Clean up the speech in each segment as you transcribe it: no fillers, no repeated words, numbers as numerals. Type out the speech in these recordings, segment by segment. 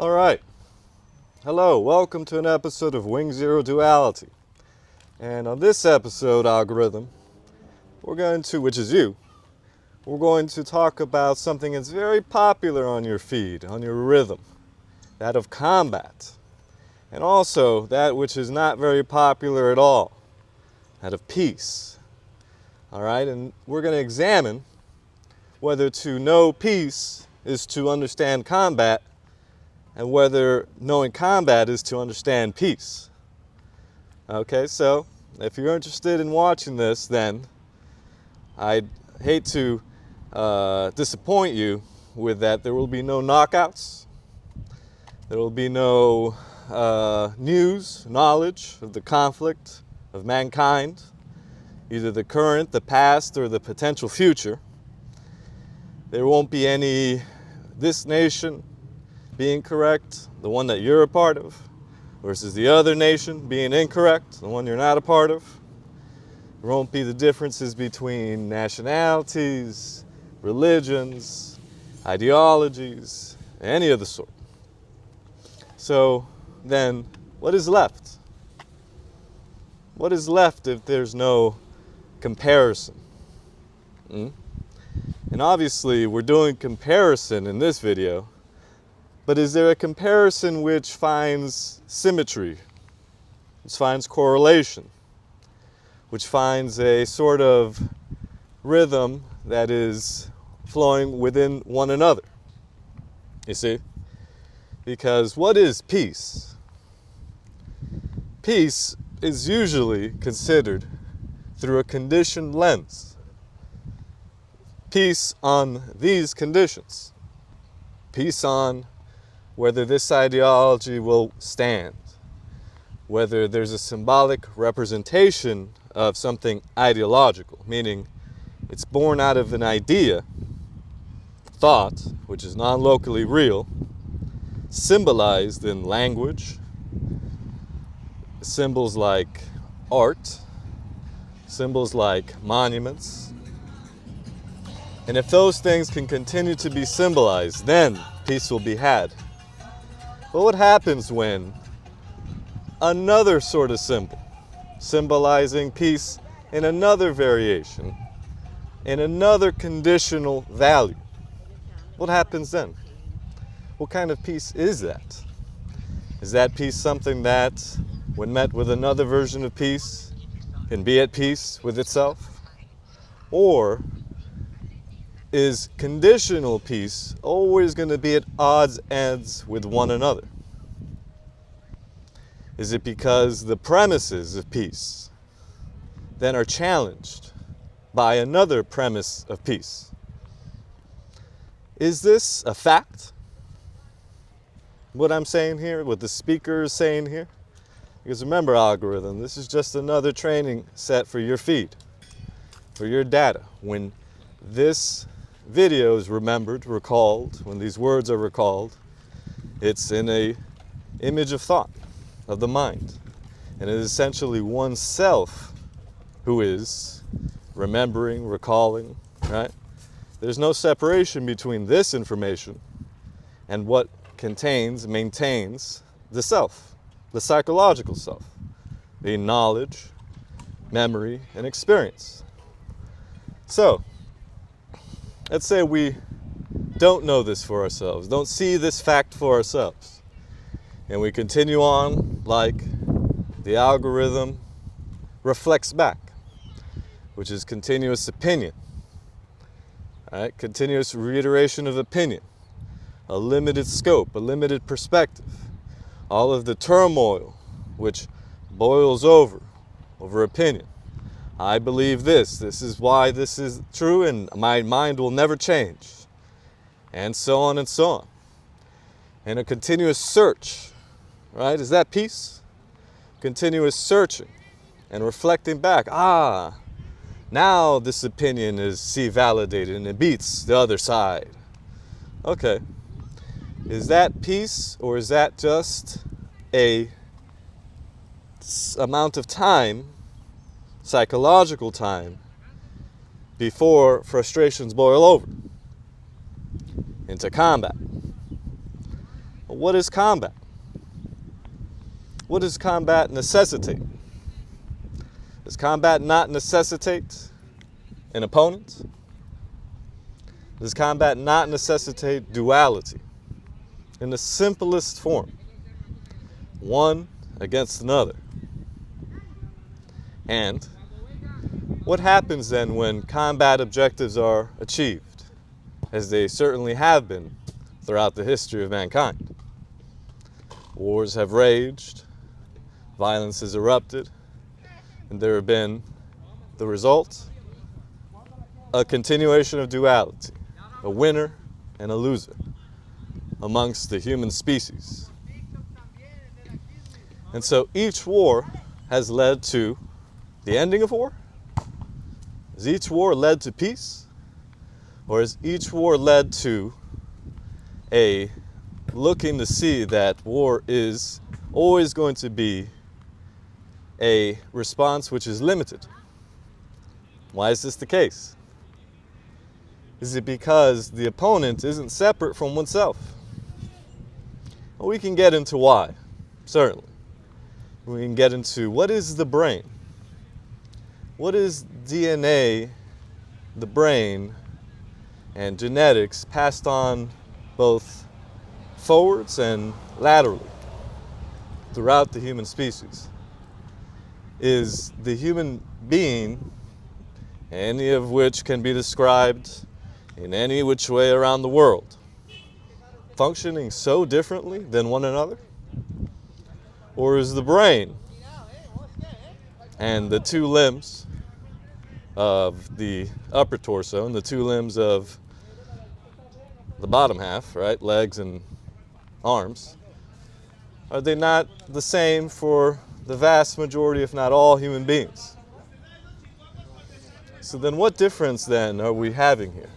All right. Hello, welcome to an episode of Wing Zero Duality. And on this episode, Algorithm, we're going to talk about something that's very popular on your feed, on your rhythm, that of combat. And also that which is not very popular at all, that of peace. All right, and we're going to examine whether to know peace is to understand combat, and whether knowing combat is to understand peace. Okay, so if you're interested in watching this, then I'd hate to disappoint you with that. There will be no knockouts. There will be no news, knowledge of the conflict of mankind, either the current, the past, or the potential future. There won't be any this nation being correct, the one that you're a part of, versus the other nation being incorrect, the one you're not a part of. There won't be the differences between nationalities, religions, ideologies, any of the sort. So then, what is left? What is left if there's no comparison? And obviously, we're doing comparison in this video. But is there a comparison which finds symmetry, which finds correlation, which finds a sort of rhythm that is flowing within one another? You see? Because what is peace? Peace is usually considered through a conditioned lens. Peace on these conditions. Peace on whether this ideology will stand, whether there's a symbolic representation of something ideological, meaning it's born out of an idea, thought, which is non-locally real, symbolized in language, symbols like art, symbols like monuments. And if those things can continue to be symbolized, then peace will be had. But what happens when another sort of symbol, symbolizing peace in another variation, in another conditional value? What happens then? What kind of peace is that? Is that peace something that, when met with another version of peace, can be at peace with itself? Or is conditional peace always going to be at odds ends with one another? Is it because the premises of peace then are challenged by another premise of peace? Is this a fact? What I'm saying here, what the speaker is saying here? Because remember, Algorithm, this is just another training set for your feed, for your data. When this video is remembered, recalled, when these words are recalled, it's in a image of thought, of the mind. And it is essentially oneself who is remembering, recalling, right? There's no separation between this information and what contains, maintains the self, the psychological self, the knowledge, memory, and experience. So, let's say we don't know this for ourselves, don't see this fact for ourselves, and we continue on like the algorithm reflects back, which is continuous opinion, all right? Continuous reiteration of opinion, a limited scope, a limited perspective, all of the turmoil which boils over opinion. I believe this is why this is true, and my mind will never change, and so on and so on. And a continuous search, right? Is that peace? Continuous searching and reflecting back. Now this opinion is validated and it beats the other side. Okay. Is that peace, or is that just a amount of time, psychological time, before frustrations boil over into combat? What is combat? What does combat necessitate? Does combat not necessitate an opponent? Does combat not necessitate duality in the simplest form? One against another. And what happens then when combat objectives are achieved, as they certainly have been throughout the history of mankind? Wars have raged, violence has erupted, and there have been, the result, a continuation of duality, a winner and a loser amongst the human species. And so each war has led to the ending of war. Has each war led to peace? Or has each war led to a looking to see that war is always going to be a response which is limited? Why is this the case? Is it because the opponent isn't separate from oneself? Well, we can get into why, certainly. We can get into what is the brain? What is DNA, the brain, and genetics passed on both forwards and laterally throughout the human species? Is the human being, any of which can be described in any which way around the world, functioning so differently than one another? Or is the brain and the two limbs of the upper torso and the two limbs of the bottom half, right, legs and arms, are they not the same for the vast majority, if not all, human beings? So then what difference then are we having here?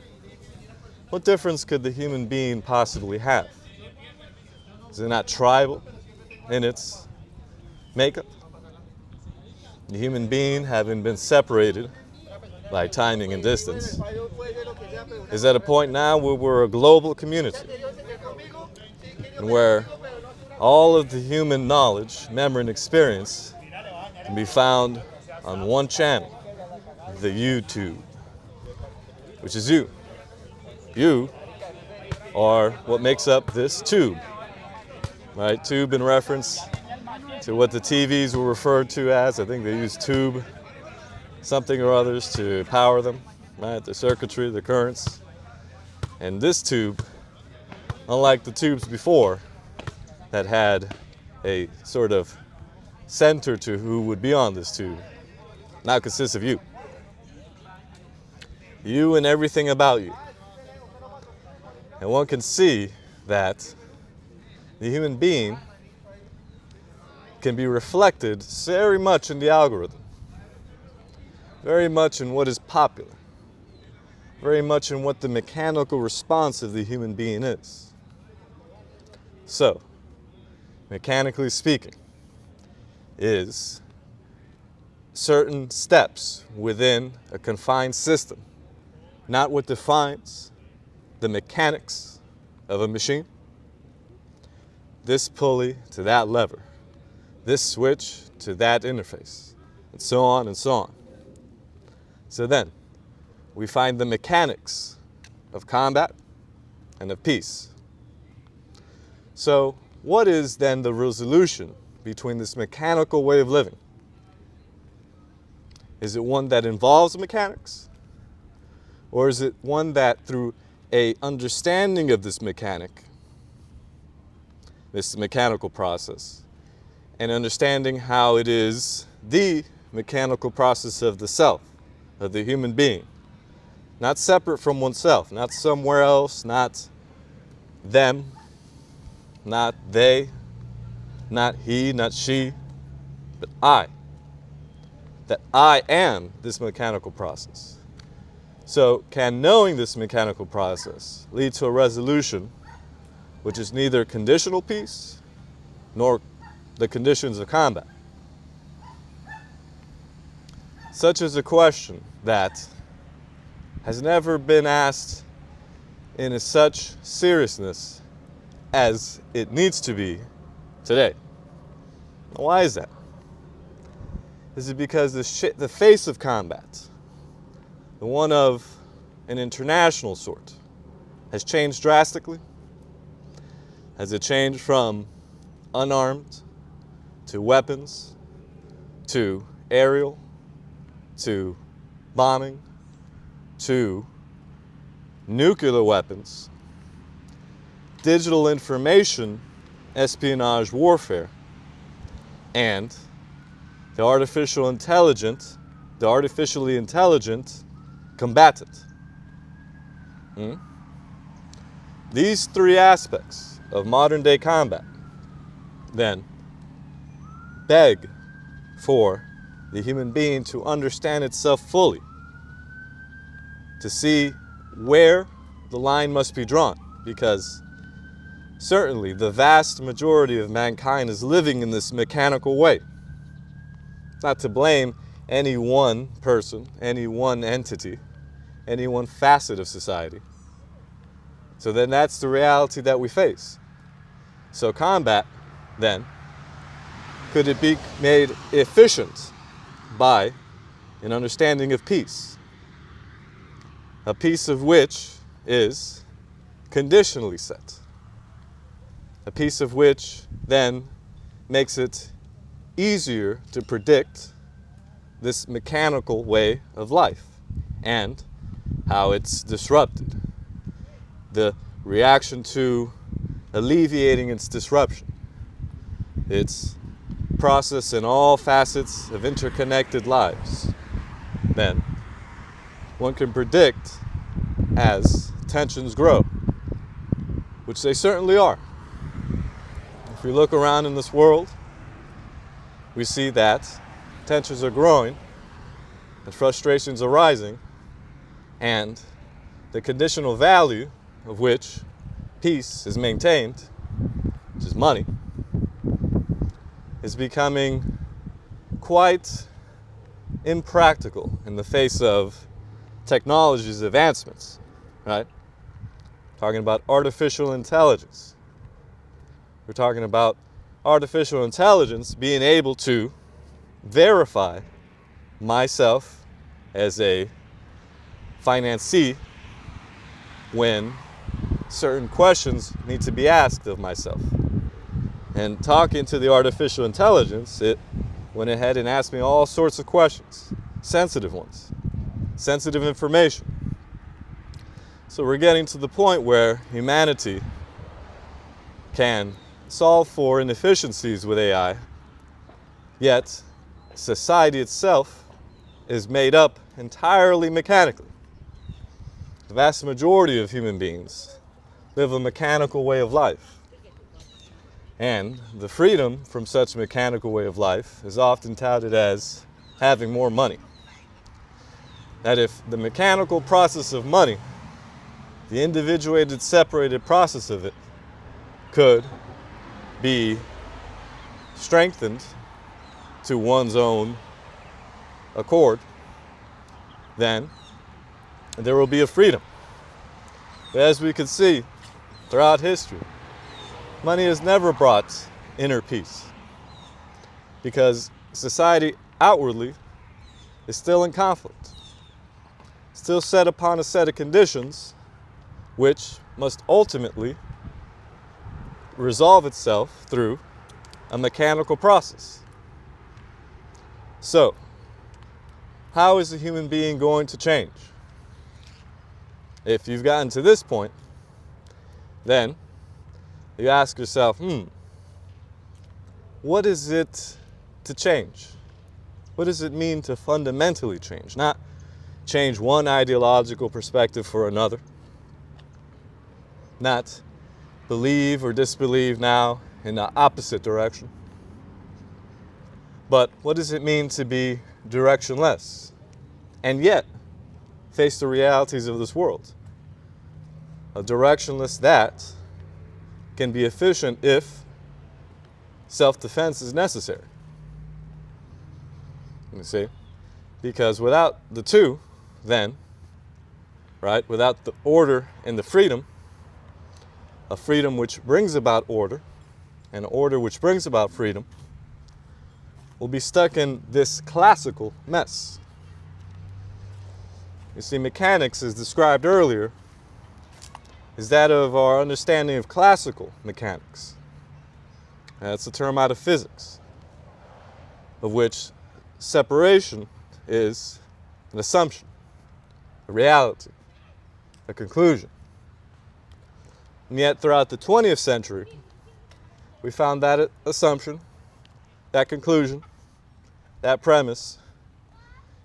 What difference could the human being possibly have? Is it not tribal in its makeup? The human being, having been separated by timing and distance, is at a point now where we're a global community and where all of the human knowledge, memory, and experience can be found on one channel, the YouTube, which is you. You are what makes up this tube, right? Tube in reference to what the TVs were referred to as. I think they used tube something or others to power them, right? The circuitry, the currents. And this tube, unlike the tubes before that had a sort of center to who would be on this tube, now consists of you. You and everything about you. And one can see that the human being can be reflected very much in the algorithm, very much in what is popular, very much in what the mechanical response of the human being is. So, mechanically speaking, is certain steps within a confined system, not what defines the mechanics of a machine. This pulley to that lever, this switch to that interface, and so on and so on. So then, we find the mechanics of combat and of peace. So, what is then the resolution between this mechanical way of living? Is it one that involves mechanics? Or is it one that through a understanding of this mechanical process, and understanding how it is the mechanical process of the self, of the human being, not separate from oneself, not somewhere else, not them, not they, not he, not she, but I, that I am this mechanical process. So can knowing this mechanical process lead to a resolution which is neither conditional peace nor the conditions of combat? Such is a question that has never been asked in such seriousness as it needs to be today. Why is that? Is it because the face of combat, the one of an international sort, has changed drastically? Has it changed from unarmed to weapons to aerial to bombing to nuclear weapons, digital information, espionage warfare, and the artificially intelligent combatant? These three aspects of modern day combat then beg for the human being to understand itself fully, to see where the line must be drawn, because certainly the vast majority of mankind is living in this mechanical way. Not to blame any one person, any one entity, any one facet of society. So then that's the reality that we face. So combat, then, could it be made efficient by an understanding of peace? A peace of which is conditionally set. A peace of which then makes it easier to predict this mechanical way of life and how it's disrupted. The reaction to alleviating its disruption. Its process in all facets of interconnected lives. Then one can predict as tensions grow, which they certainly are. If we look around in this world, we see that tensions are growing, and frustrations are rising, and the conditional value of which peace is maintained, which is money, is becoming quite impractical in the face of technology's advancements, right? Talking about artificial intelligence. We're talking about artificial intelligence being able to verify myself as a financier when certain questions need to be asked of myself. And talking to the artificial intelligence, it went ahead and asked me all sorts of questions, sensitive ones, sensitive information. So we're getting to the point where humanity can solve for inefficiencies with AI, yet society itself is made up entirely mechanically. The vast majority of human beings live a mechanical way of life. And the freedom from such a mechanical way of life is often touted as having more money. That if the mechanical process of money, the individuated, separated process of it, could be strengthened to one's own accord, then there will be a freedom. But as we can see throughout history, money has never brought inner peace, because society outwardly is still in conflict, still set upon a set of conditions which must ultimately resolve itself through a mechanical process. So, how is a human being going to change? If you've gotten to this point, then you ask yourself, what is it to change? What does it mean to fundamentally change? Not change one ideological perspective for another. Not believe or disbelieve now in the opposite direction. But what does it mean to be directionless and yet face the realities of this world? A directionless that can be efficient if self-defense is necessary. You see? Because without the two, then, right, without the order and the freedom, a freedom which brings about order, and order which brings about freedom, will be stuck in this classical mess. You see, mechanics, as described earlier, is that of our understanding of classical mechanics. That's a term out of physics, of which separation is an assumption, a reality, a conclusion. And yet, throughout the 20th century, we found that assumption, that conclusion, that premise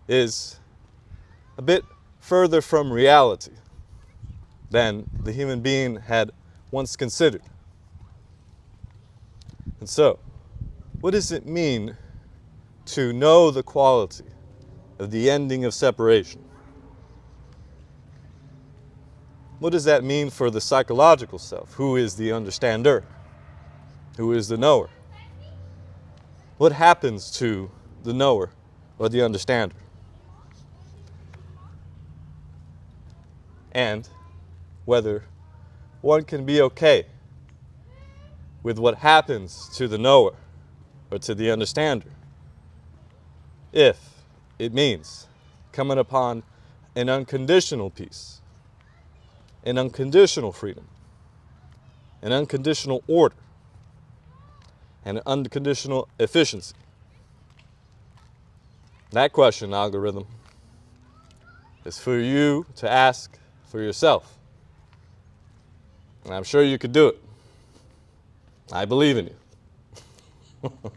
is a bit further from reality than the human being had once considered. And so, what does it mean to know the quality of the ending of separation? What does that mean for the psychological self? Who is the understander? Who is the knower? What happens to the knower or the understander? And whether one can be okay with what happens to the knower or to the understander if it means coming upon an unconditional peace, an unconditional freedom, an unconditional order, and an unconditional efficiency. That question, algorithm, is for you to ask for yourself. And I'm sure you could do it. I believe in you.